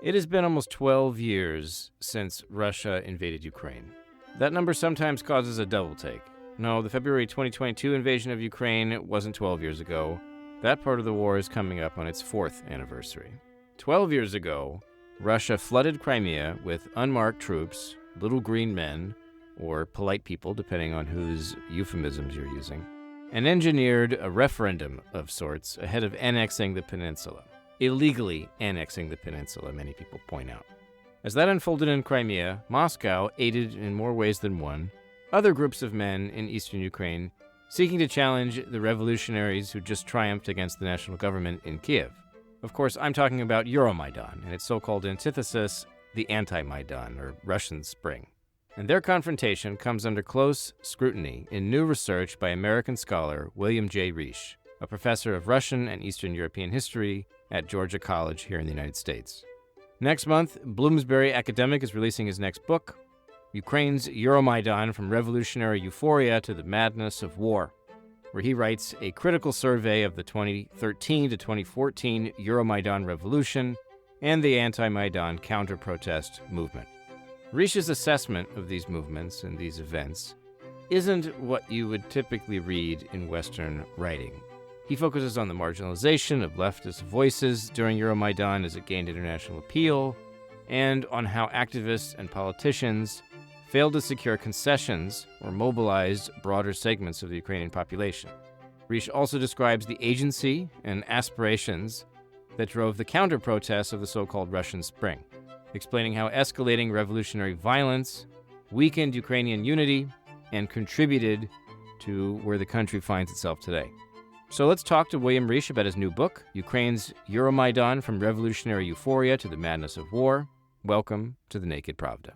It has been almost 12 years since Russia invaded Ukraine. That number sometimes causes a double take. No, the February 2022 invasion of Ukraine wasn't 12 years ago. That part of the war is coming up on its 4th anniversary. 12 years ago, Russia flooded Crimea with unmarked troops, little green men, or polite people, depending on whose euphemisms you're using, and engineered a referendum of sorts ahead of annexing the peninsula. Illegally annexing the peninsula, many people point out. As that unfolded in Crimea, Moscow aided in more ways than one other groups of men in eastern Ukraine seeking to challenge the revolutionaries who just triumphed against the national government in Kiev. Of course, I'm talking about Euromaidan and its so-called antithesis, the anti-Maidan, or Russian Spring. And their confrontation comes under close scrutiny in new research by American scholar William Jay Risch, a professor of Russian and Eastern European history at Georgia College here in the United States. Next month, Bloomsbury academic is releasing his next book, Ukraine's Euromaidan from Revolutionary Euphoria to the Madness of War, where he writes a critical survey of the 2013 to 2014 Euromaidan revolution and the anti-Maidan counter-protest movement. Risch's assessment of these movements and these events isn't what you would typically read in Western writing. He focuses on the marginalization of leftist voices during Euromaidan as it gained international appeal, and on how activists and politicians failed to secure concessions or mobilized broader segments of the Ukrainian population. Risch also describes the agency and aspirations that drove the counter-protests of the so-called Russian Spring, explaining how escalating revolutionary violence weakened Ukrainian unity and contributed to where the country finds itself today. So let's talk to William Risch about his new book, Ukraine's Euromaidan from Revolutionary Euphoria to the Madness of War. Welcome to the Naked Pravda.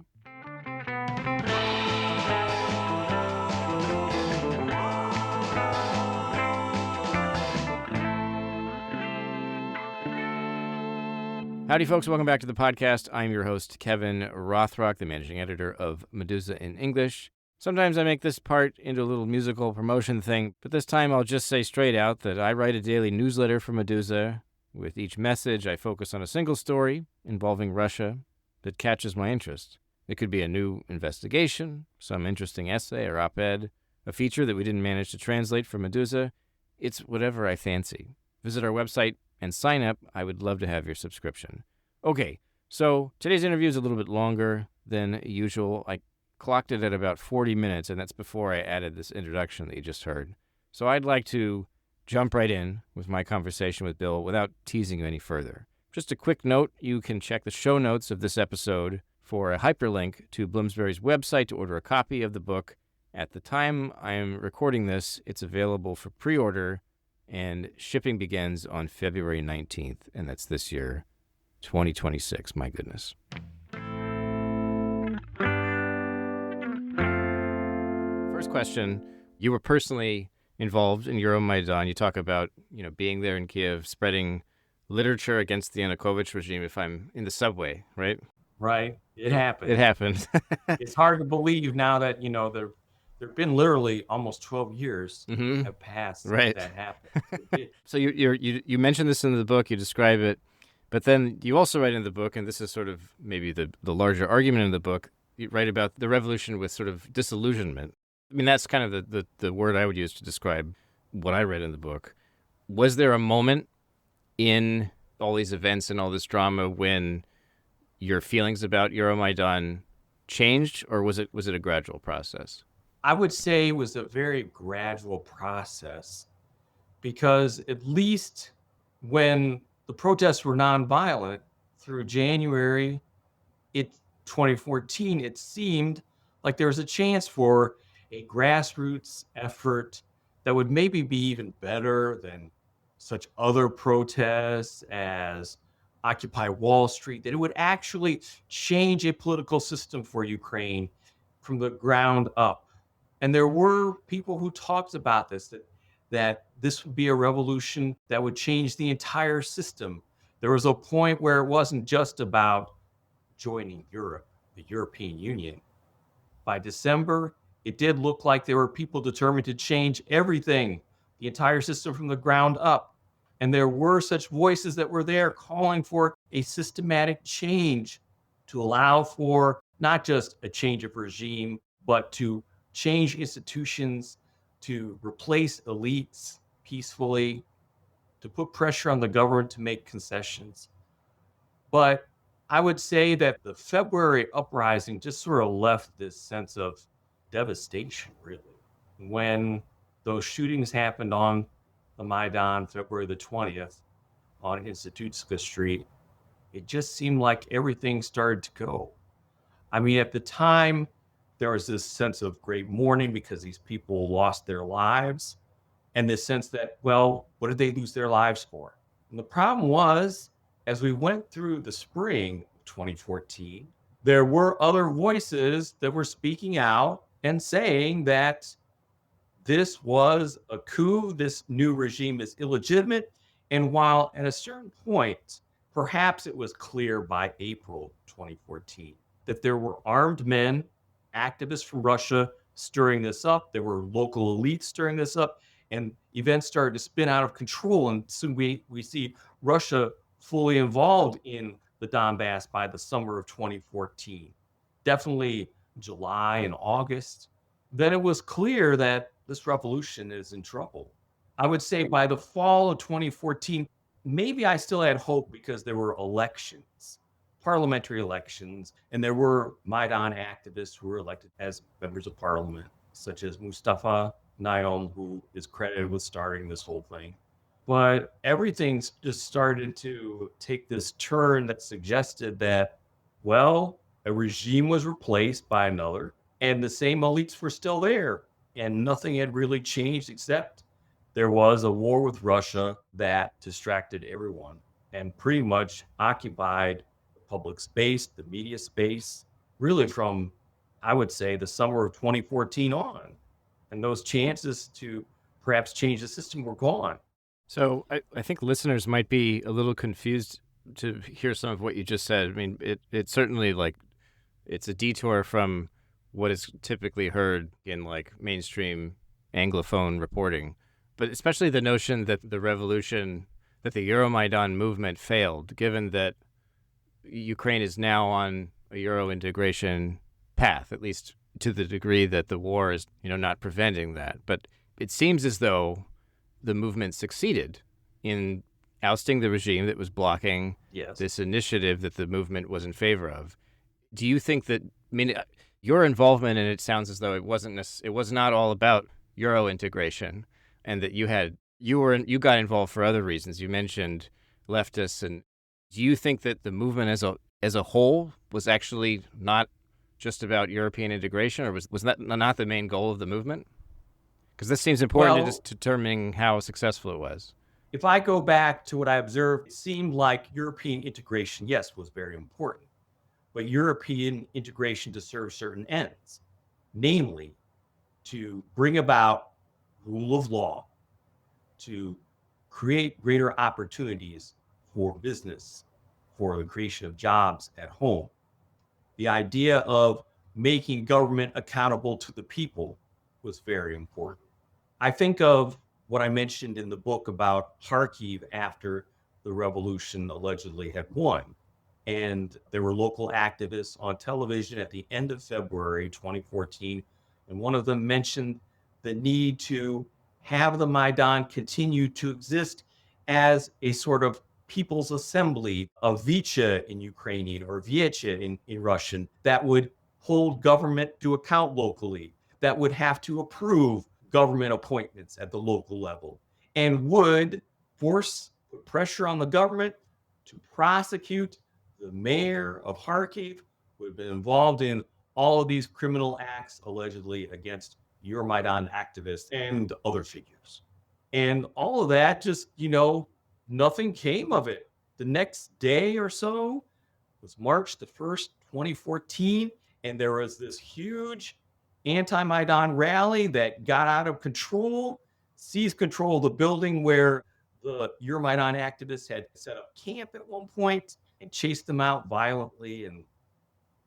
Howdy, folks. Welcome back to the podcast. I'm your host, Kevin Rothrock, the managing editor of Medusa in English. Sometimes I make this part into a little musical promotion thing, but this time I'll just say straight out that I write a daily newsletter for Medusa. With each message, I focus on a single story involving Russia that catches my interest. It could be a new investigation, some interesting essay or op-ed, a feature that we didn't manage to translate for Medusa. It's whatever I fancy. Visit our website and sign up. I would love to have your subscription. Okay, so today's interview is a little bit longer than usual. I clocked it at about 40 minutes, and that's before I added this introduction that you just heard. So I'd like to jump right in with my conversation with Bill without teasing you any further. Just a quick note, you can check the show notes of this episode for a hyperlink to Bloomsbury's website to order a copy of the book. At the time I'm recording this, it's available for pre-order, and shipping begins on February 19th, and that's this year, 2026. My goodness. First question, you were personally involved in Euromaidan. You talk about, being there in Kiev, spreading literature against the Yanukovych regime, if I'm in the subway, right? Right. It happened. It happened. It's hard to believe now that, there have been literally almost 12 years have passed since that happened. So you mentioned this in the book, you describe it, but then you also write in the book, and this is sort of maybe the larger argument in the book, you write about the revolution with sort of disillusionment. I mean, that's kind of the word I would use to describe what I read in the book. Was there a moment in all these events and all this drama when your feelings about Euromaidan changed, or was it a gradual process? I would say it was a very gradual process, because at least when the protests were nonviolent through January 2014, it seemed like there was a chance for a grassroots effort that would maybe be even better than such other protests as Occupy Wall Street, that it would actually change a political system for Ukraine from the ground up. And there were people who talked about this, that this would be a revolution that would change the entire system. There was a point where it wasn't just about joining Europe, the European Union. By December, it did look like there were people determined to change everything, the entire system from the ground up. And there were such voices that were there calling for a systematic change to allow for not just a change of regime, but to change institutions, to replace elites peacefully, to put pressure on the government to make concessions. But I would say that the February uprising just sort of left this sense of devastation, really. When those shootings happened on the Maidan, February the 20th, on Institutska Street, it just seemed like everything started to go. I mean, at the time, there was this sense of great mourning because these people lost their lives, and this sense that, well, what did they lose their lives for? And the problem was, as we went through the spring of 2014, there were other voices that were speaking out and saying that this was a coup, this new regime is illegitimate. And while at a certain point, perhaps it was clear by April 2014 that there were armed men, activists from Russia stirring this up, there were local elites stirring this up, and events started to spin out of control. And soon we see Russia fully involved in the Donbass by the summer of 2014, definitely July and August. Then it was clear that this revolution is in trouble. I would say by the fall of 2014, maybe I still had hope because there were elections, parliamentary elections, and there were Maidan activists who were elected as members of parliament, such as Mustafa Naum, who is credited with starting this whole thing. But everything's just started to take this turn that suggested that, well, a regime was replaced by another, and the same elites were still there, and nothing had really changed except there was a war with Russia that distracted everyone and pretty much occupied the public space, the media space, really from, I would say, the summer of 2014 on. And those chances to perhaps change the system were gone. So I think listeners might be a little confused to hear some of what you just said. I mean, it's certainly like it's a detour from what is typically heard in like mainstream Anglophone reporting, but especially the notion that the revolution, that the Euromaidan movement failed, given that Ukraine is now on a Euro integration path, at least to the degree that the war is, not preventing that. But it seems as though the movement succeeded in ousting the regime that was blocking this initiative that the movement was in favor of. Do you think that, your involvement in it sounds as though it was not all about Euro integration, and that you got involved for other reasons. You mentioned leftists, and do you think that the movement as a whole was actually not just about European integration, or was that not the main goal of the movement? Because this seems important to just determining how successful it was. If I go back to what I observed, it seemed like European integration, yes, was very important, but European integration to serve certain ends, namely to bring about rule of law, to create greater opportunities for business, for the creation of jobs at home. The idea of making government accountable to the people was very important. I think of what I mentioned in the book about Kharkiv after the revolution allegedly had won. And there were local activists on television at the end of February 2014, and one of them mentioned the need to have the Maidan continue to exist as a sort of people's assembly of Vicha in Ukrainian or Viecha in Russian that would hold government to account locally, that would have to approve government appointments at the local level, and would put pressure on the government to prosecute the mayor of Kharkiv, who had been involved in all of these criminal acts allegedly against Euromaidan activists and other figures. And all of that just, nothing came of it. The next day or so was March the 1st, 2014, and there was this huge anti-Maidan rally that got out of control, seized control of the building where the Euromaidan activists had set up camp at one point and chased them out violently and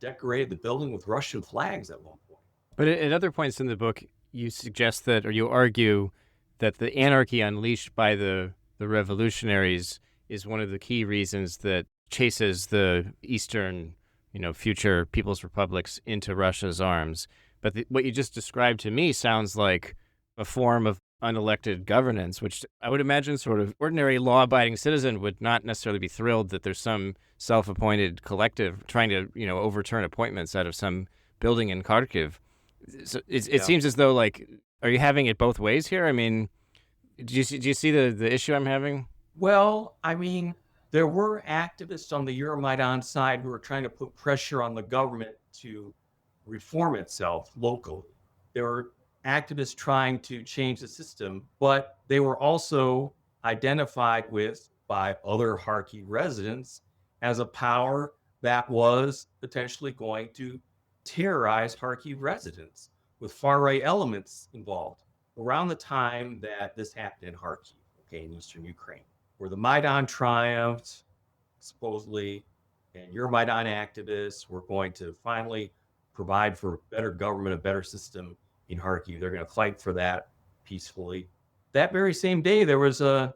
decorated the building with Russian flags at one point. But at other points in the book, you suggest that, or you argue that the anarchy unleashed by the the revolutionaries is one of the key reasons that chases the Eastern, future people's republics into Russia's arms. But what you just described to me sounds like a form of unelected governance, which I would imagine sort of ordinary law-abiding citizen would not necessarily be thrilled that there's some self-appointed collective trying to, overturn appointments out of some building in Kharkiv. So it Yeah. seems as though, like, are you having it both ways here? I mean, do you see the issue I'm having? Well, I mean, there were activists on the Euromaidan side who were trying to put pressure on the government to reform itself locally. There were activists trying to change the system, but they were also identified with by other Kharkiv residents as a power that was potentially going to terrorize Kharkiv residents with far right elements involved. Around the time that this happened in Kharkiv, okay, in eastern Ukraine, where the Maidan triumphed, supposedly, and Euromaidan activists were going to finally provide for better government, a better system in Kharkiv. They're going to fight for that peacefully. That very same day, there was a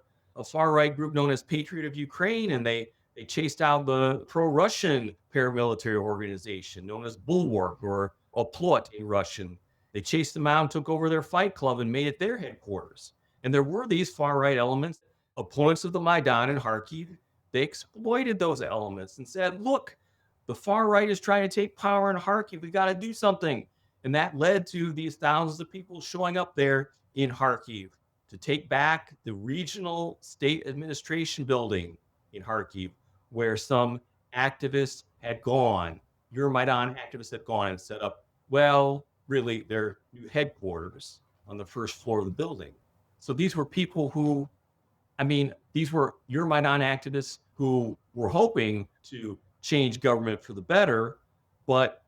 far-right group known as Patriot of Ukraine, and they chased out the pro-Russian paramilitary organization known as Bulwark or Oplot in Russian. They chased them out and took over their fight club and made it their headquarters. And there were these far-right elements, opponents of the Maidan in Kharkiv. They exploited those elements and said, look, the far right is trying to take power in Kharkiv. We got to do something. And that led to these thousands of people showing up there in Kharkiv to take back the regional state administration building in Kharkiv, where some activists had gone, Euromaidan activists had gone and set up, well, really their new headquarters on the first floor of the building. So these were people who, these were Euromaidan activists who were hoping to change government for the better, but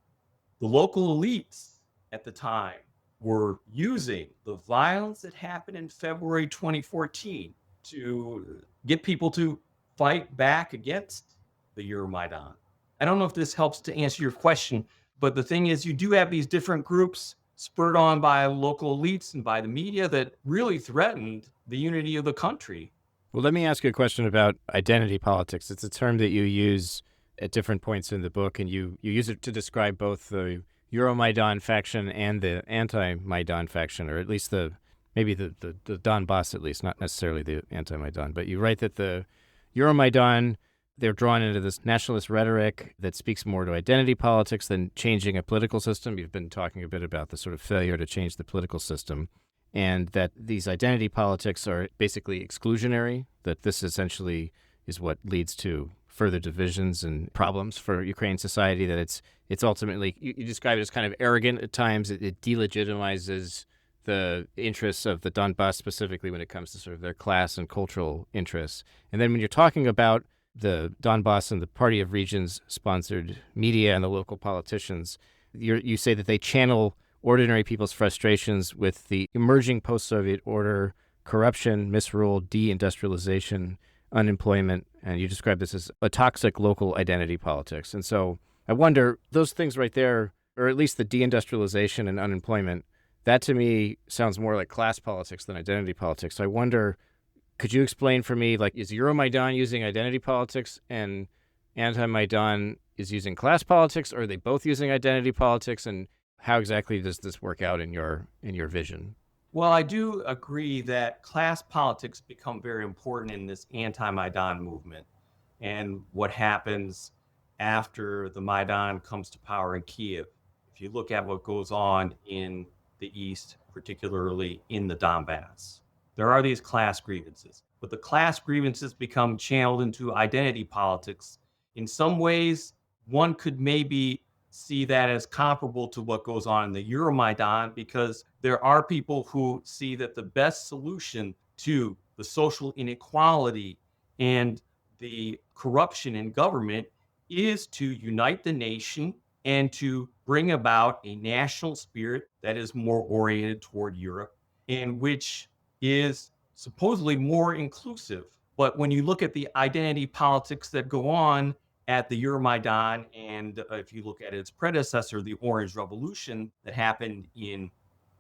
the local elites at the time were using the violence that happened in February 2014 to get people to fight back against the Euromaidan. I don't know if this helps to answer your question, but the thing is, you do have these different groups spurred on by local elites and by the media that really threatened the unity of the country. Well, let me ask you a question about identity politics. It's a term that you use at different points in the book, and you use it to describe both the Euromaidan faction and the anti-Maidan faction, or at least maybe the Donbass, at least, not necessarily the anti-Maidan. But you write that the Euromaidan, they're drawn into this nationalist rhetoric that speaks more to identity politics than changing a political system. You've been talking a bit about the sort of failure to change the political system, and that these identity politics are basically exclusionary, that this essentially is what leads to further divisions and problems for Ukrainian society, that it's ultimately, you describe it as kind of arrogant at times. It delegitimizes the interests of the Donbass, specifically when it comes to sort of their class and cultural interests. And then when you're talking about the Donbass and the Party of Regions sponsored media and the local politicians, you say that they channel ordinary people's frustrations with the emerging post-Soviet order, corruption, misrule, deindustrialization, unemployment, and you describe this as a toxic local identity politics. And so I wonder, those things right there, or at least the deindustrialization and unemployment, that to me sounds more like class politics than identity politics. So I wonder, could you explain for me, like, is Euromaidan using identity politics and anti-Maidan is using class politics, or are they both using identity politics? And how exactly does this work out in your vision? Well, I do agree that class politics become very important in this anti-Maidan movement. And what happens after the Maidan comes to power in Kiev, if you look at what goes on in the East, particularly in the Donbass, there are these class grievances. But the class grievances become channeled into identity politics. In some ways, one could maybe see that as comparable to what goes on in the Euromaidan, because there are people who see that the best solution to the social inequality and the corruption in government is to unite the nation and to bring about a national spirit that is more oriented toward Europe and which is supposedly more inclusive. But when you look at the identity politics that go on at the Euromaidan, and if you look at its predecessor, the Orange Revolution that happened in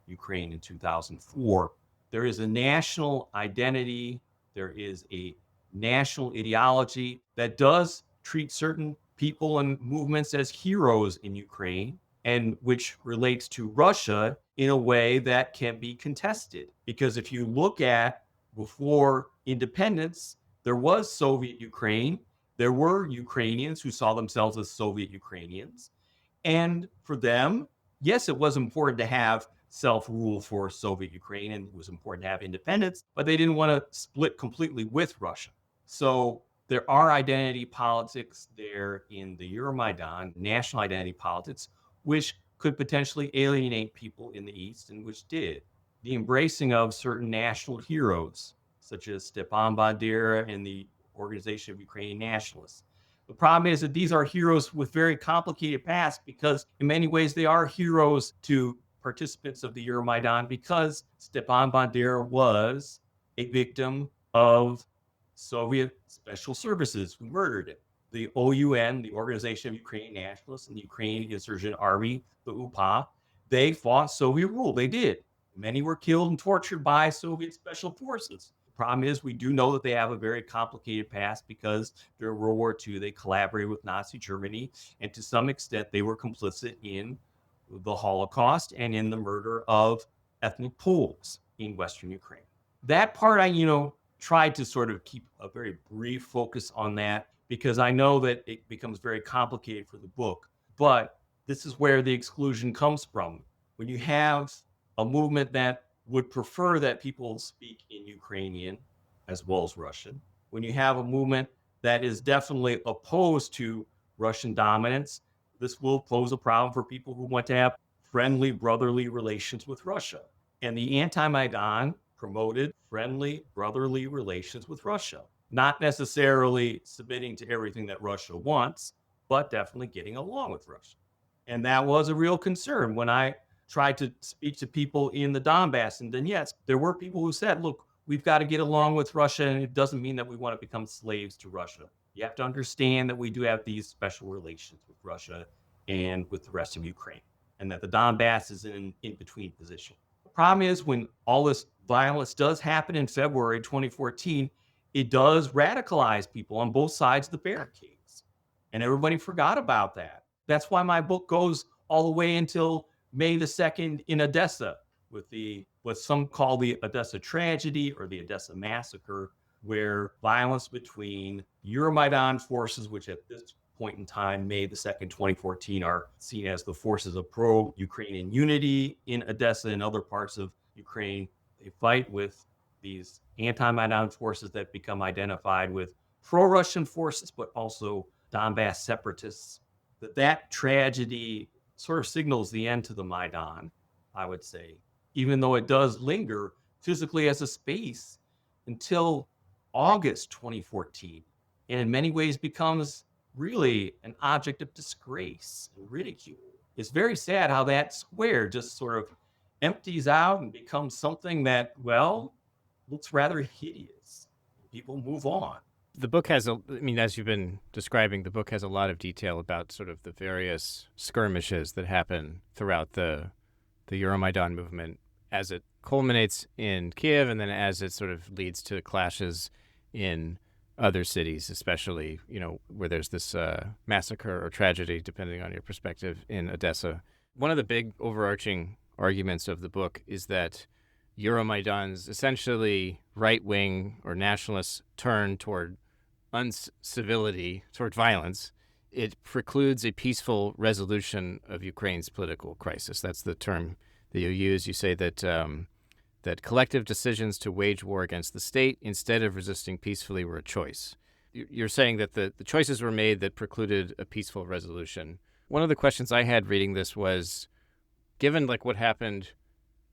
Ukraine in 2004, there is a national identity There is a national ideology that does treat certain people and movements as heroes in Ukraine, and which relates to Russia in a way that can be contested. Because if you look at before independence, there was Soviet Ukraine. There were Ukrainians who saw themselves as Soviet Ukrainians. And for them, yes, it was important to have self-rule for Soviet Ukraine, and it was important to have independence, but they didn't want to split completely with Russia. So there are identity politics there in the Euromaidan, national identity politics, which could potentially alienate people in the East, and which did. The embracing of certain national heroes, such as Stepan Bandera and the Organization of Ukrainian Nationalists. The problem is that these are heroes with very complicated pasts, because in many ways they are heroes to participants of the Euromaidan, because Stepan Bandera was a victim of Soviet special services who murdered him. The OUN, the Organization of Ukrainian Nationalists, and the Ukrainian Insurgent Army, the UPA, they fought Soviet rule. They did. Many were killed and tortured by Soviet special forces. The problem is we do know that they have a very complicated past, because during World War II, they collaborated with Nazi Germany, and to some extent, they were complicit in the Holocaust and in the murder of ethnic Poles in Western Ukraine. That part, I tried to sort of keep a very brief focus on that, because I know that it becomes very complicated for the book. But this is where the exclusion comes from. When you have a movement that would prefer that people speak in Ukrainian as well as Russian, when you have a movement that is definitely opposed to Russian dominance, this will pose a problem for people who want to have friendly, brotherly relations with Russia. And the anti-Maidan promoted friendly, brotherly relations with Russia, not necessarily submitting to everything that Russia wants, but definitely getting along with Russia. And that was a real concern when I tried to speak to people in the Donbass. And then, yes, there were people who said, look, we've got to get along with Russia, and it doesn't mean that we want to become slaves to Russia. You have to understand that we do have these special relations with Russia and with the rest of Ukraine, and that the Donbass is in an in-between position. The problem is, when all this violence does happen in February 2014, it does radicalize people on both sides of the barricades. And everybody forgot about that. That's why my book goes all the way until May the 2nd in Odessa, with what some call the Odessa tragedy or the Odessa massacre, where violence between Euromaidan forces, which at this point in time, May the 2nd, 2014, are seen as the forces of pro-Ukrainian unity in Odessa and other parts of Ukraine. They fight with these anti-Maidan forces that become identified with pro-Russian forces, but also Donbass separatists. That tragedy sort of signals the end to the Maidan, I would say, even though it does linger physically as a space until August 2014, and in many ways becomes really an object of disgrace and ridicule. It's very sad how that square just sort of empties out and becomes something that, well, looks rather hideous. People move on. The book has, as you've been describing, the book has a lot of detail about sort of the various skirmishes that happen throughout the Euromaidan movement as it culminates in Kiev, and then as it sort of leads to clashes in other cities, especially, where there's this massacre or tragedy, depending on your perspective, in Odessa. One of the big overarching arguments of the book is that Euromaidan's essentially right-wing or nationalist turn toward uncivility, toward violence, it precludes a peaceful resolution of Ukraine's political crisis. That's the term that you use. You say that that collective decisions to wage war against the state instead of resisting peacefully were a choice. You're saying that the choices were made that precluded a peaceful resolution. One of the questions I had reading this was, given what happened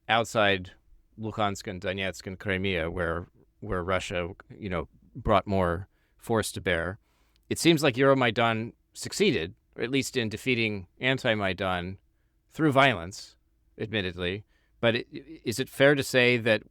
outside Luhansk and Donetsk and Crimea, where Russia, brought more force to bear, it seems like Euromaidan succeeded, or at least in defeating anti-Maidan through violence, admittedly. But is it fair to say that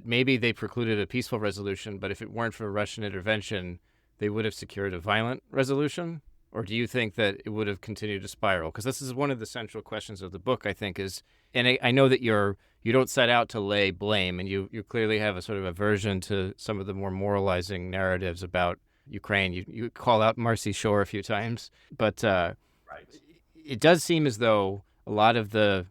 maybe they precluded a peaceful resolution, but if it weren't for Russian intervention, they would have secured a violent resolution? Or do you think that it would have continued to spiral? Because this is one of the central questions of the book, I think, is, and I know that you don't set out to lay blame, and you clearly have a sort of aversion to some of the more moralizing narratives about Ukraine. You call out Marcy Shore a few times, but Right. it does seem as though a lot of the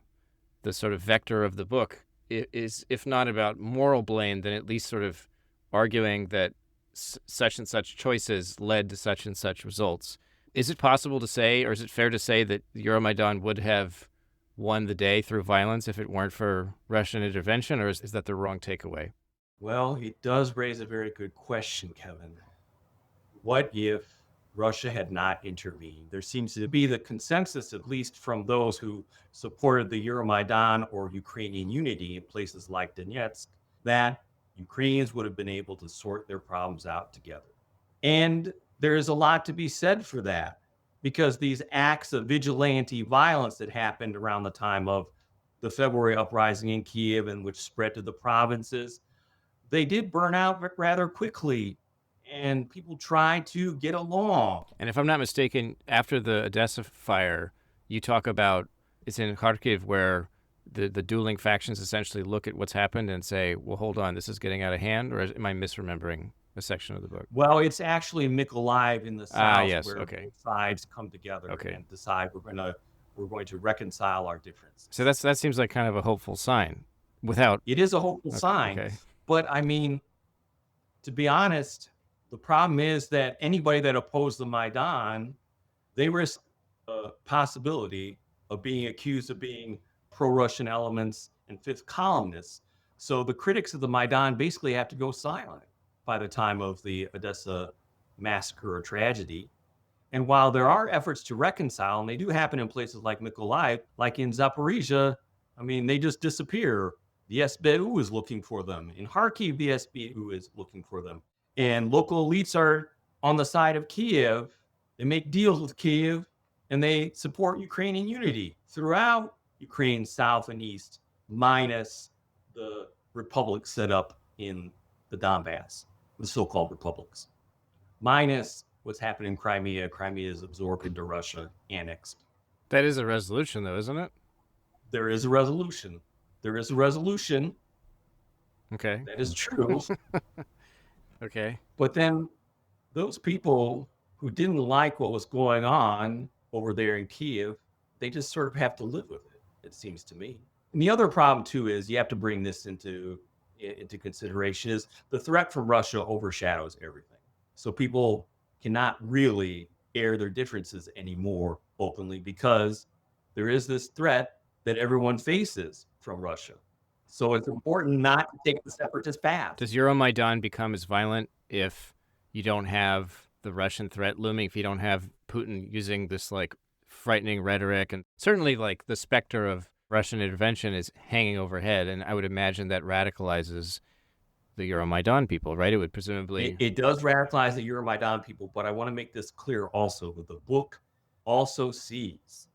sort of vector of the book is, if not about moral blame, then at least sort of arguing that such and such choices led to such and such results. Is it possible to say, or is it fair to say, that the Euromaidan would have won the day through violence if it weren't for Russian intervention, or is that the wrong takeaway? Well, it does raise a very good question, Kevin. What if Russia had not intervened? There seems to be the consensus, at least from those who supported the Euromaidan or Ukrainian unity in places like Donetsk, that Ukrainians would have been able to sort their problems out together. And there is a lot to be said for that, because these acts of vigilante violence that happened around the time of the February uprising in Kiev and which spread to the provinces, they did burn out rather quickly, and people tried to get along. And if I'm not mistaken, after the Odessa fire, you talk about, it's in Kharkiv where the dueling factions essentially look at what's happened and say, well, hold on, this is getting out of hand, or am I misremembering a section of the book? Well, it's actually Mykolaiv in the south, yes, where okay. both sides come together Okay. and decide we're going to reconcile our differences. So that seems like kind of a hopeful sign. Without It is a hopeful sign, okay. but I mean, to be honest, the problem is that anybody that opposed the Maidan, they risk a possibility of being accused of being pro-Russian elements and fifth columnists. So the critics of the Maidan basically have to go silent by the time of the Odessa massacre or tragedy. And while there are efforts to reconcile, and they do happen in places like Mykolaiv, like in Zaporizhia, I mean, they just disappear. The SBU is looking for them. In Kharkiv, the SBU is looking for them. And local elites are on the side of Kiev. They make deals with Kiev, and they support Ukrainian unity throughout Ukraine, south and east, minus the republics set up in the Donbass, the so-called republics, minus what's happening in Crimea. Crimea is absorbed into Russia, annexed. That is a resolution, though, isn't it? There is a resolution. There is a resolution. Okay. That is true. Okay. But then those people who didn't like what was going on over there in Kiev, they just sort of have to live with it seems to me. And the other problem, too, is you have to bring this into consideration, is the threat from Russia overshadows everything. So people cannot really air their differences anymore openly, because there is this threat that everyone faces from Russia. So it's important not to take the separatist path. Does Euromaidan become as violent if you don't have the Russian threat looming, if you don't have Putin using this like frightening rhetoric? And certainly like the specter of Russian intervention is hanging overhead, and I would imagine that radicalizes the Euromaidan people, right? It would presumably... It does radicalize the Euromaidan people, but I want to make this clear also, that the book also sees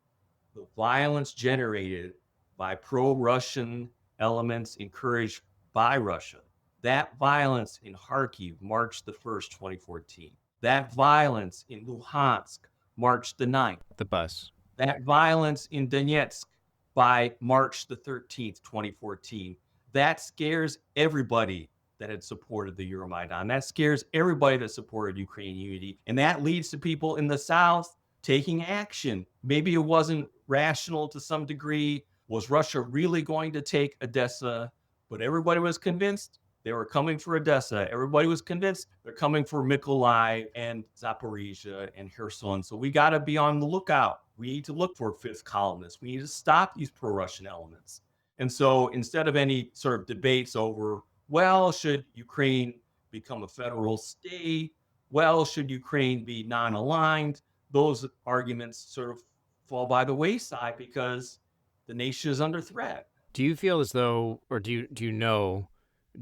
the violence generated by pro-Russian elements encouraged by Russia. That violence in Kharkiv, March the 1st, 2014. That violence in Luhansk, March the 9th. The bus. That violence in Donetsk by March the 13th, 2014. That scares everybody that had supported the Euromaidan. That scares everybody that supported Ukrainian unity. And that leads to people in the South taking action. Maybe it wasn't rational to some degree. Was Russia really going to take Odessa? But everybody was convinced they were coming for Odessa. Everybody was convinced they're coming for Mykolaiv and Zaporizhia and Kherson. So we got to be on the lookout. We need to look for fifth columnists. We need to stop these pro-Russian elements. And so instead of any sort of debates over, well, should Ukraine become a federal state? Well, should Ukraine be non-aligned? Those arguments sort of fall by the wayside because the nation is under threat. Do you feel as though, or do you know,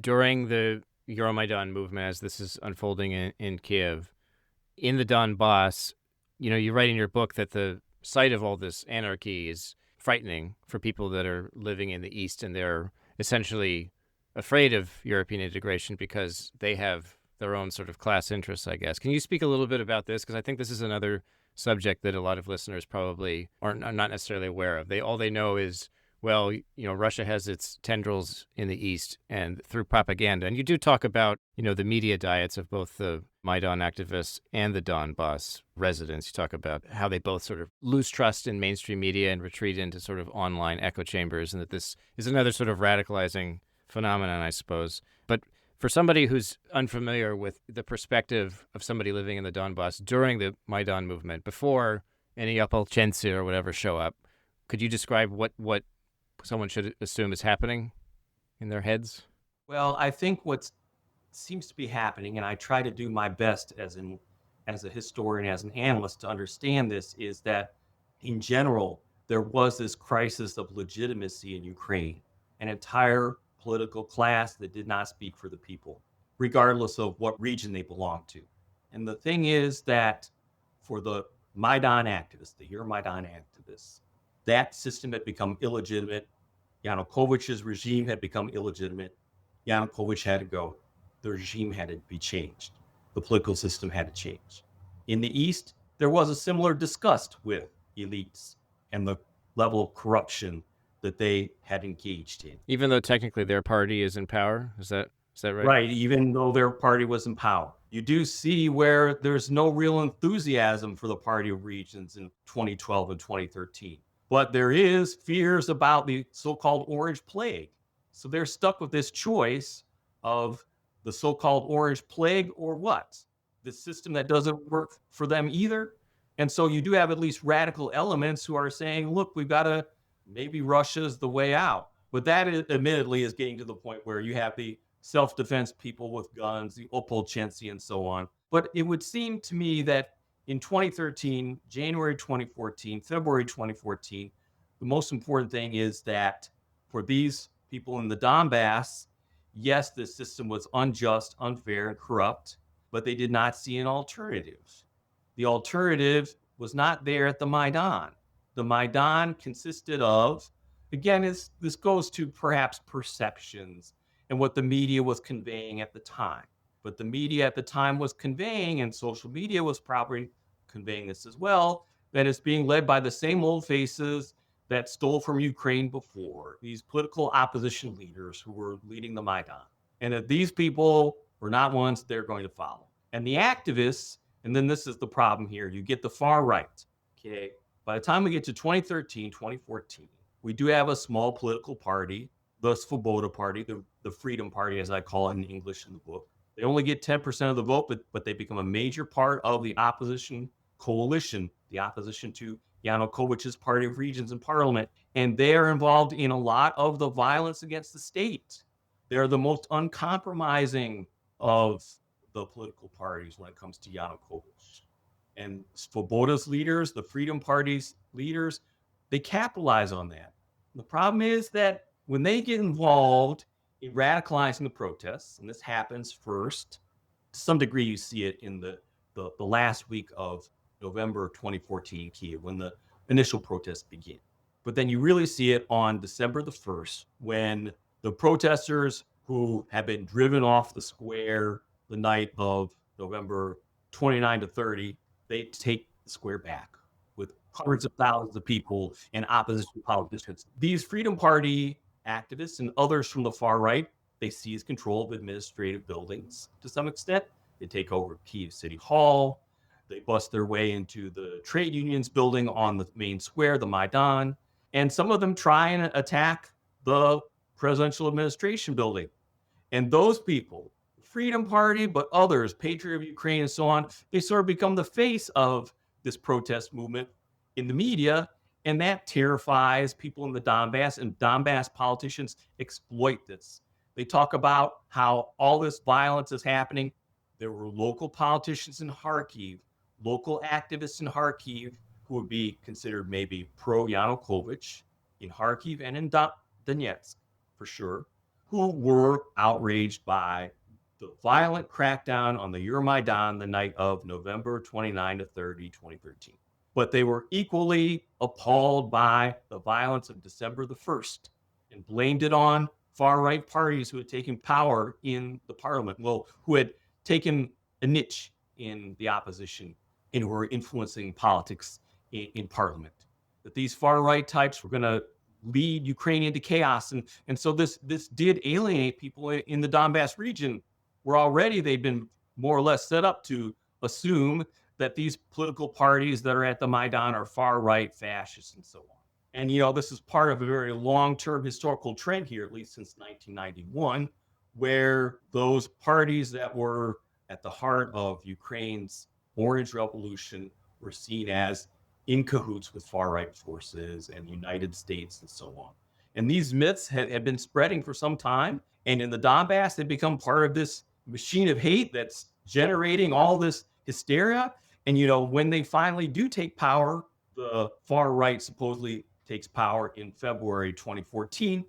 during the Euromaidan movement, as this is unfolding in Kiev, in the Donbass, you know, you write in your book that the sight of all this anarchy is frightening for people that are living in the East, and they're essentially afraid of European integration because they have their own sort of class interests, I guess. Can you speak a little bit about this? Because I think this is another subject that a lot of listeners probably are not necessarily aware of. All they know is, well, Russia has its tendrils in the East and through propaganda. And you do talk about, the media diets of both the Maidan activists and the Donbass residents. You talk about how they both sort of lose trust in mainstream media and retreat into sort of online echo chambers, and that this is another sort of radicalizing phenomenon, I suppose. But for somebody who's unfamiliar with the perspective of somebody living in the Donbass during the Maidan movement, before any opolchency or whatever show up, could you describe what someone should assume is happening in their heads? Well, I think what seems to be happening, and I try to do my best as a historian, as an analyst, to understand this, is that in general, there was this crisis of legitimacy in Ukraine, an entire political class that did not speak for the people, regardless of what region they belonged to. And the thing is that for the Maidan activists, the Euromaidan activists, that system had become illegitimate. Yanukovych's regime had become illegitimate. Yanukovych had to go. The regime had to be changed. The political system had to change. In the East, there was a similar disgust with elites and the level of corruption that they had engaged in. Even though technically their party is in power? Is that right? Right, even though their party was in power. You do see where there's no real enthusiasm for the Party of Regions in 2012 and 2013. But there is fears about the so-called Orange Plague. So they're stuck with this choice of the so-called Orange Plague or what? The system that doesn't work for them either. And so you do have at least radical elements who are saying, look, we've got to, maybe Russia's the way out. But that admittedly is getting to the point where you have the self-defense people with guns, the opolchency and so on. But it would seem to me that in 2013, January 2014, February 2014, the most important thing is that for these people in the Donbass, yes, the system was unjust, unfair, and corrupt, but they did not see an alternative. The alternative was not there at the Maidan. The Maidan consisted of, again, this goes to perhaps perceptions and what the media was conveying at the time. But the media at the time was conveying, and social media was probably conveying this as well, that it's being led by the same old faces that stole from Ukraine before, these political opposition leaders who were leading the Maidan. And that these people were not ones they're going to follow. And the activists, and then this is the problem here, you get the far right, okay? By the time we get to 2013, 2014, we do have a small political party, the Svoboda Party, the Freedom Party, as I call it in English in the book. They only get 10% of the vote, but they become a major part of the opposition coalition, the opposition to Yanukovych's Party of Regions in Parliament. And they are involved in a lot of the violence against the state. They're the most uncompromising of the political parties when it comes to Yanukovych. And Svoboda's leaders, the Freedom Party's leaders, they capitalize on that. The problem is that when they get involved in radicalizing the protests, and this happens first, to some degree you see it in the last week of November 2014 in Kiev, when the initial protests begin. But then you really see it on December the 1st, when the protesters who have been driven off the square the night of November 29 to 30, they take the square back with hundreds of thousands of people and opposition politicians. These Freedom Party activists and others from the far right, they seize control of administrative buildings to some extent. They take over Kyiv City Hall. They bust their way into the trade unions building on the main square, the Maidan. And some of them try and attack the presidential administration building. And those people, Freedom Party, but others, Patriot of Ukraine and so on, they sort of become the face of this protest movement in the media. And that terrifies people in the Donbass, and Donbass politicians exploit this. They talk about how all this violence is happening. There were local politicians in Kharkiv, local activists in Kharkiv who would be considered maybe pro-Yanukovych in Kharkiv and in Donetsk, for sure, who were outraged by the violent crackdown on the Euromaidan the night of November 29 to 30, 2013. But they were equally appalled by the violence of December the 1st and blamed it on far-right parties who had taken power in the parliament, who had taken a niche in the opposition and who were influencing politics in parliament. That these far right types were going to lead Ukraine into chaos, and so this did alienate people in the Donbass region, where already they've been more or less set up to assume that these political parties that are at the Maidan are far right, fascists, and so on. And this is part of a very long-term historical trend here, at least since 1991, where those parties that were at the heart of Ukraine's Orange Revolution were seen as in cahoots with far-right forces and the United States and so on. And these myths had been spreading for some time. And in the Donbass, they've become part of this machine of hate that's generating all this hysteria. And, when they finally do take power, the far right supposedly takes power in February 2014.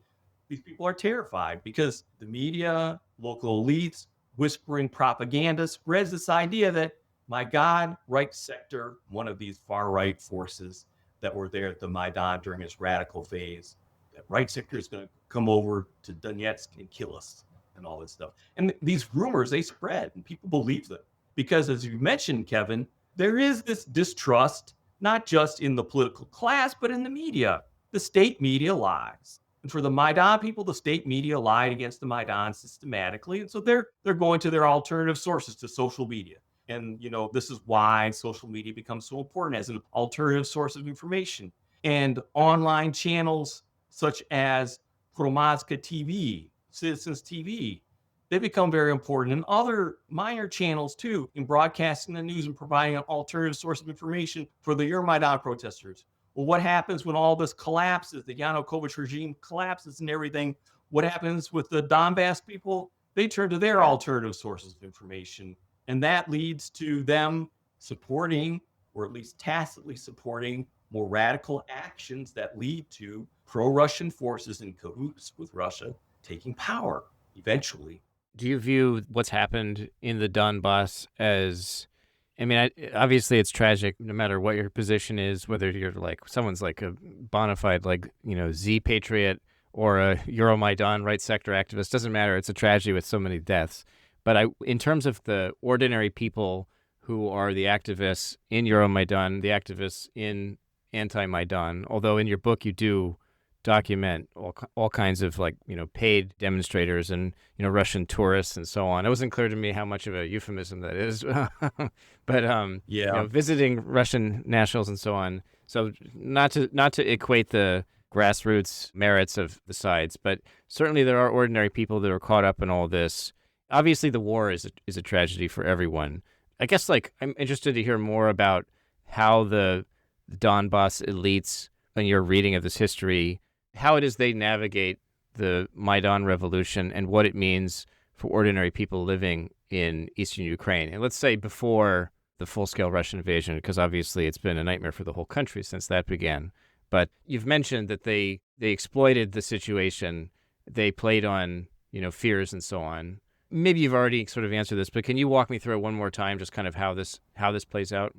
These people are terrified because the media, local elites, whispering propaganda spreads this idea that, my God, right sector, one of these far right forces that were there at the Maidan during its radical phase, that right sector is going to come over to Donetsk and kill us and all this stuff. And these rumors, they spread and people believe them because, as you mentioned, Kevin, there is this distrust, not just in the political class, but in the media. The state media lies. And for the Maidan people, the state media lied against the Maidan systematically. And so they're going to their alternative sources, to social media. And, this is why social media becomes so important as an alternative source of information. And online channels such as Hromadzka TV, Citizens TV, they become very important. And other minor channels, too, in broadcasting the news and providing an alternative source of information for the Euromaidan protesters. Well, what happens when all this collapses, the Yanukovych regime collapses and everything? What happens with the Donbass people? They turn to their alternative sources of information. And that leads to them supporting, or at least tacitly supporting, more radical actions that lead to pro-Russian forces in cahoots with Russia taking power eventually. Do you view what's happened in the Donbass as, obviously it's tragic no matter what your position is, whether you're someone's like a bona fide, Z patriot or a Euromaidan right sector activist, doesn't matter. It's a tragedy with so many deaths. But in terms of the ordinary people who are the activists in Euromaidan, the activists in anti-Maidan, although in your book you do document all kinds of paid demonstrators and Russian tourists and so on. It wasn't clear to me how much of a euphemism that is, but visiting Russian nationals and so on. So not to equate the grassroots merits of the sides, but certainly there are ordinary people that are caught up in all this. Obviously, the war is a tragedy for everyone. I guess I'm interested to hear more about how the Donbass elites, in your reading of this history, how it is they navigate the Maidan revolution and what it means for ordinary people living in eastern Ukraine. And let's say before the full-scale Russian invasion, because obviously it's been a nightmare for the whole country since that began. But you've mentioned that they exploited the situation. They played on, fears and so on. Maybe you've already sort of answered this, but can you walk me through it one more time, just kind of how this plays out?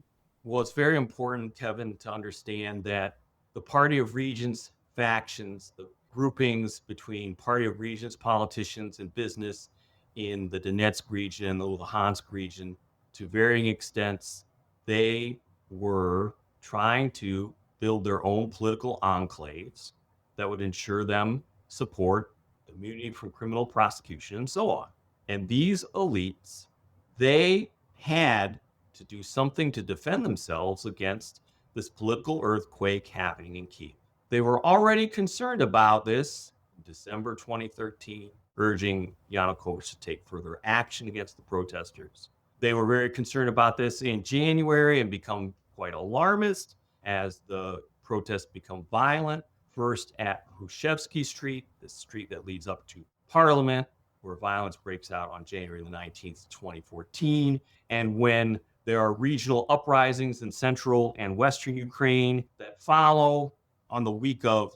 Well, it's very important, Kevin, to understand that the Party of Regions factions, the groupings between Party of Regions politicians and business in the Donetsk region and the Luhansk region, to varying extents, they were trying to build their own political enclaves that would ensure them support, immunity from criminal prosecution, and so on. And these elites, they had to do something to defend themselves against this political earthquake happening in Kyiv. They were already concerned about this in December 2013, urging Yanukovych to take further action against the protesters. They were very concerned about this in January and become quite alarmist as the protests become violent, first at Hrushevsky Street, the street that leads up to Parliament, where violence breaks out on January the 19th, 2014. And when there are regional uprisings in central and western Ukraine that follow on the week of,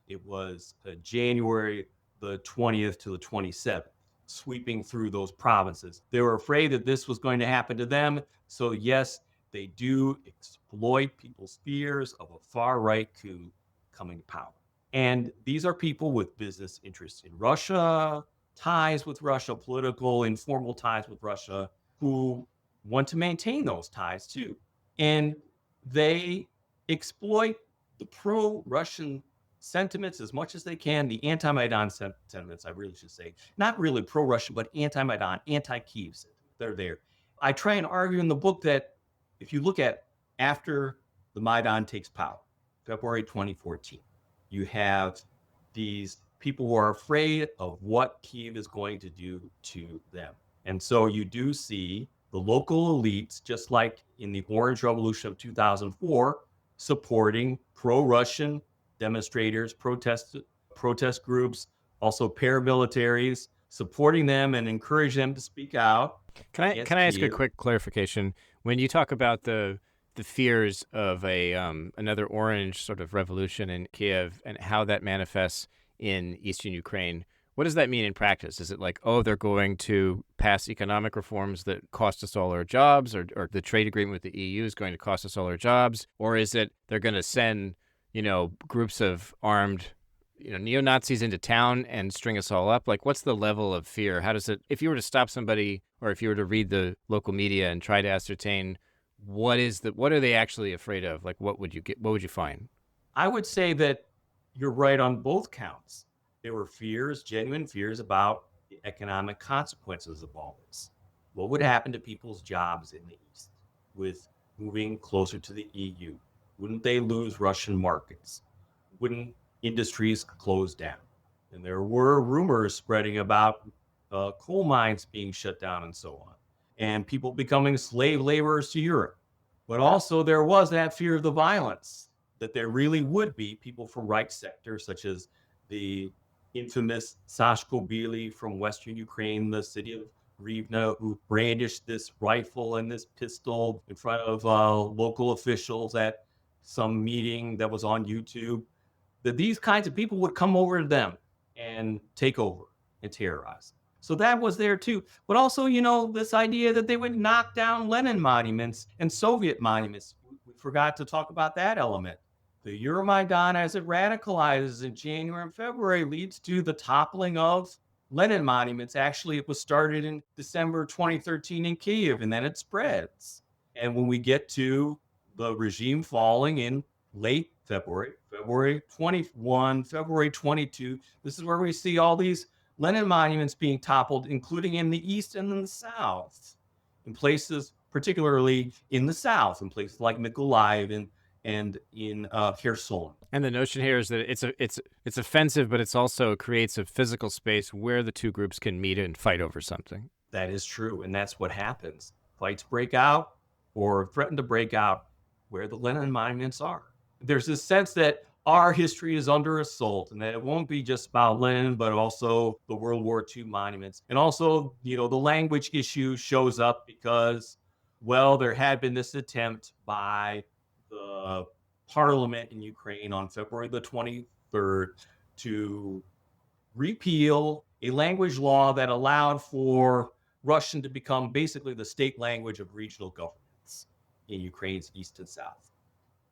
it was January the 20th to the 27th, sweeping through those provinces. They were afraid that this was going to happen to them. So yes, they do exploit people's fears of a far-right coup coming to power. And these are people with business interests in Russia, ties with Russia, political, informal ties with Russia, who want to maintain those ties too. And they exploit the pro-Russian sentiments as much as they can, the anti-Maidan sentiments, I really should say. Not really pro-Russian, but anti-Maidan, anti-Kyiv sentiments. They're there. I try and argue in the book that if you look at after the Maidan takes power, February 2014, you have these people who are afraid of what Kyiv is going to do to them. And so you do see the local elites, just like in the Orange Revolution of 2004, supporting pro-Russian demonstrators, protest groups, also paramilitaries, supporting them and encourage them to speak out. Can I ask a quick clarification? When you talk about the fears of a another orange sort of revolution in Kiev and how that manifests in eastern Ukraine, what does that mean in practice? Is it like, oh, they're going to pass economic reforms that cost us all our jobs, or the trade agreement with the EU is going to cost us all our jobs? Or is it they're going to send, groups of armed, neo-Nazis into town and string us all up? Like, what's the level of fear? How does it, if you were to stop somebody, or if you were to read the local media and try to ascertain what are they actually afraid of? Like, what would you find? I would say that you're right on both counts. There were fears, genuine fears about the economic consequences of all this. What would happen to people's jobs in the East with moving closer to the EU? Wouldn't they lose Russian markets? Wouldn't industries close down? And there were rumors spreading about coal mines being shut down and so on, and people becoming slave laborers to Europe. But also there was that fear of the violence, that there really would be people from right sectors, such as the infamous Sashko Bili from Western Ukraine, the city of Rivne, who brandished this rifle and this pistol in front of local officials at some meeting that was on YouTube, that these kinds of people would come over to them and take over and terrorize. So that was there too. But also, this idea that they would knock down Lenin monuments and Soviet monuments. We forgot to talk about that element. The Euromaidan, as it radicalizes in January and February, leads to the toppling of Lenin monuments. Actually, it was started in December 2013 in Kyiv, and then it spreads. And when we get to the regime falling in late February 21, February 22, this is where we see all these Lenin monuments being toppled, including in the East and in the South, in places, particularly in the South, in places like Mykolaiv and in Kherson. And the notion here is that it's offensive, but it's also creates a physical space where the two groups can meet and fight over something. That is true, and that's what happens. Fights break out or threaten to break out where the Lenin monuments are. There's this sense that our history is under assault, and that it won't be just about Lenin, but also the World War II monuments. And also, the language issue shows up because, there had been this attempt by the parliament in Ukraine on February the 23rd to repeal a language law that allowed for Russian to become basically the state language of regional governments in Ukraine's east and south.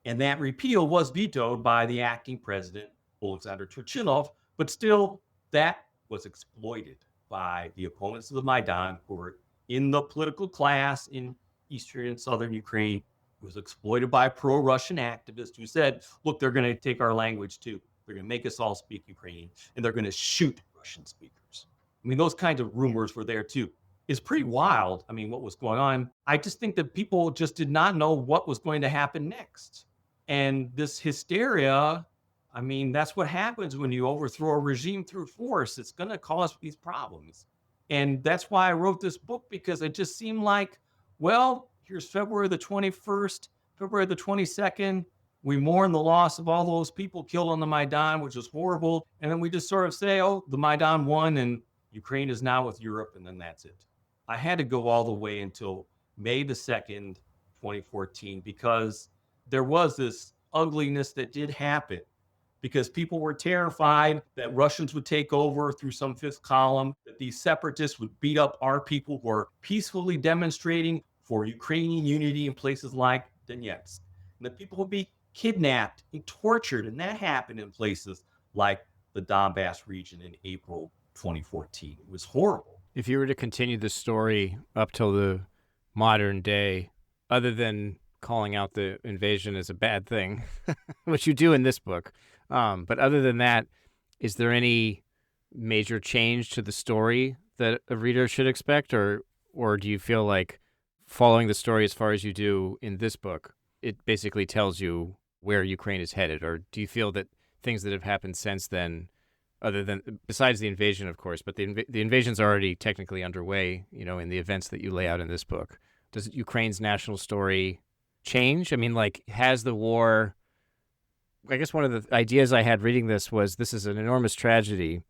And that repeal was vetoed by the acting president, Alexander Turchinov, but still that was exploited by the opponents of the Maidan, who were in the political class in eastern and southern Ukraine. It was exploited by pro-Russian activists who said, look, they're going to take our language too. They're going to make us all speak Ukrainian, and they're going to shoot Russian speakers. I mean, those kinds of rumors were there too. It's pretty wild. I mean, what was going on? I just think that people just did not know what was going to happen next. And this hysteria, I mean, that's what happens when you overthrow a regime through force. It's going to cause these problems. And that's why I wrote this book, because it just seemed like, here's February the 21st, February the 22nd. We mourn the loss of all those people killed on the Maidan, which was horrible. And then we just sort of say, the Maidan won and Ukraine is now with Europe, and then that's it. I had to go all the way until May the 2nd, 2014, because there was this ugliness that did happen, because people were terrified that Russians would take over through some fifth column, that these separatists would beat up our people who are peacefully demonstrating for Ukrainian unity in places like Donetsk, and that people would be kidnapped and tortured. And that happened in places like the Donbass region in April 2014. It was horrible. If you were to continue the story up till the modern day, other than calling out the invasion as a bad thing, which you do in this book, but other than that, is there any major change to the story that a reader should expect, or do you feel like following the story as far as you do in this book, it basically tells you where Ukraine is headed? Or do you feel that things that have happened since then, other than besides the invasion, of course, but the invasion's already technically underway, in the events that you lay out in this book, does Ukraine's national story change? I mean, like, has the war, I guess one of the ideas I had reading this was this is an enormous tragedy,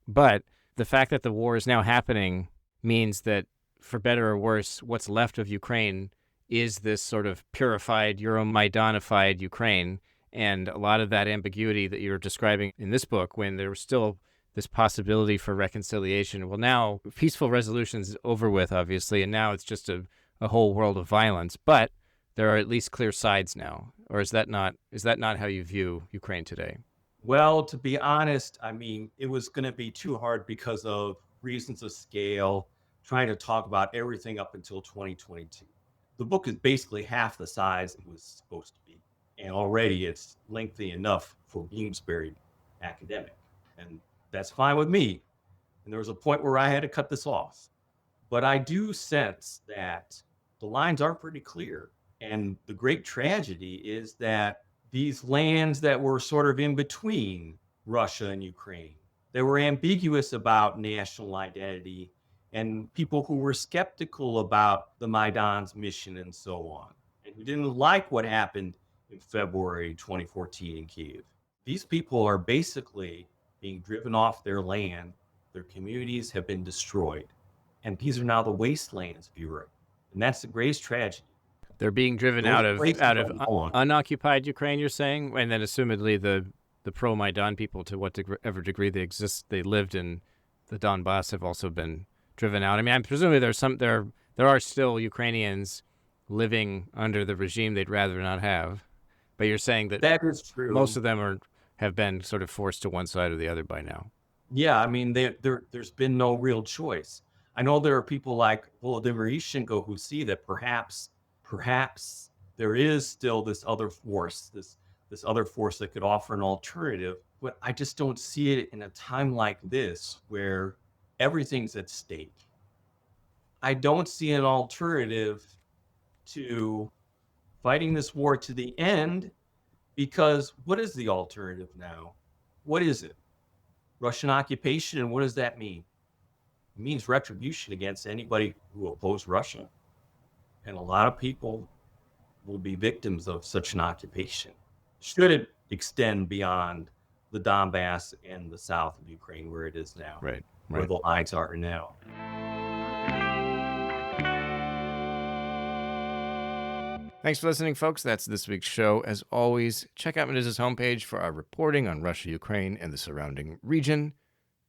but the fact that the war is now happening means that, for better or worse, what's left of Ukraine is this sort of purified, Euromaidanified Ukraine. And a lot of that ambiguity that you're describing in this book, when there was still this possibility for reconciliation, well, now peaceful resolution is over with, obviously, and now it's just a whole world of violence. But there are at least clear sides now. Or is that not how you view Ukraine today? Well, to be honest, I mean, it was going to be too hard because of reasons of scale, trying to talk about everything up until 2022. The book is basically half the size it was supposed to be. And already it's lengthy enough for Bloomsbury academic. And that's fine with me. And there was a point where I had to cut this off. But I do sense that the lines are pretty clear. And the great tragedy is that these lands that were sort of in between Russia and Ukraine, they were ambiguous about national identity, and people who were skeptical about the Maidan's mission and so on, and who didn't like what happened in February 2014 in Kyiv. These people are basically being driven off their land. Their communities have been destroyed. And these are now the wastelands of Europe. And that's the greatest tragedy. They're being driven out of unoccupied Ukraine, you're saying? And then assumedly the pro-Maidan people, to whatever degree they exist, they lived in the Donbass, have also been driven out. I mean, presumably there are still Ukrainians living under the regime they'd rather not have. But you're saying that is true. Most of them have been sort of forced to one side or the other by now. Yeah, I mean, there's been no real choice. I know there are people like Volodymyr Yushchenko who see that perhaps there is still this other force, this other force that could offer an alternative. But I just don't see it in a time like this where everything's at stake. I don't see an alternative to fighting this war to the end, because what is the alternative now? What is it? Russian occupation, and what does that mean? It means retribution against anybody who opposes Russia. And a lot of people will be victims of such an occupation, should it extend beyond the Donbass and the south of Ukraine where it is now, right. Where the lines are now. Thanks for listening, folks. That's this week's show. As always, check out Menezes' homepage for our reporting on Russia, Ukraine, and the surrounding region.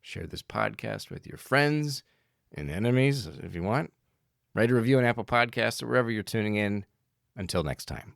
Share this podcast with your friends and enemies if you want. Write a review on Apple Podcasts or wherever you're tuning in. Until next time.